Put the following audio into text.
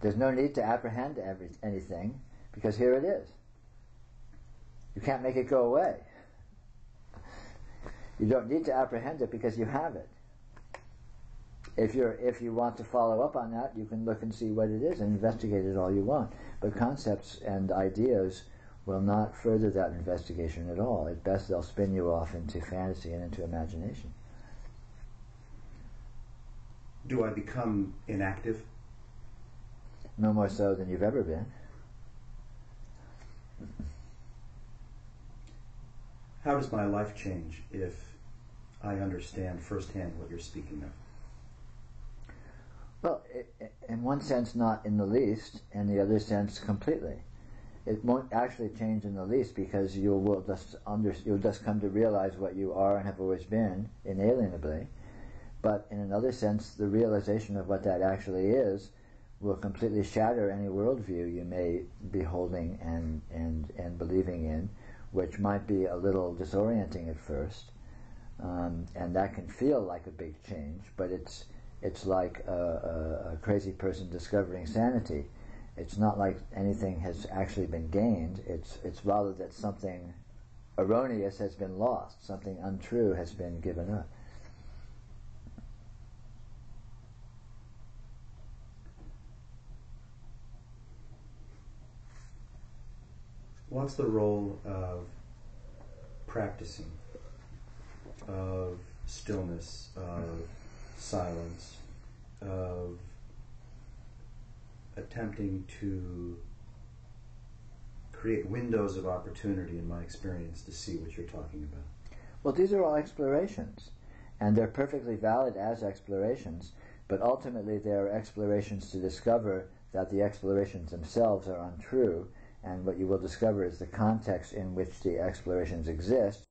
There's no need to apprehend anything, because here it is. You can't make it go away. You don't need to apprehend it because you have it. If you want to follow up on that, you can look and see what it is and investigate it all you want. But concepts and ideas will not further that investigation at all. At best, they'll spin you off into fantasy and into imagination. Do I become inactive? No more so than you've ever been. How does my life change if I understand firsthand what you're speaking of? Well, in one sense, not in the least, in the other sense, completely. It won't actually change in the least, because you'll just come to realize what you are and have always been, inalienably. But in another sense, the realization of what that actually is will completely shatter any worldview you may be holding and believing in, which might be a little disorienting at first, and that can feel like a big change, but it's like a crazy person discovering sanity. It's not like anything has actually been gained. It's rather that something erroneous has been lost, something untrue has been given up. What's the role of practicing, of stillness, of silence, of attempting to create windows of opportunity in my experience to see what you're talking about? Well, these are all explorations, and they're perfectly valid as explorations, but ultimately they're explorations to discover that the explorations themselves are untrue, and what you will discover is the context in which the explorations exist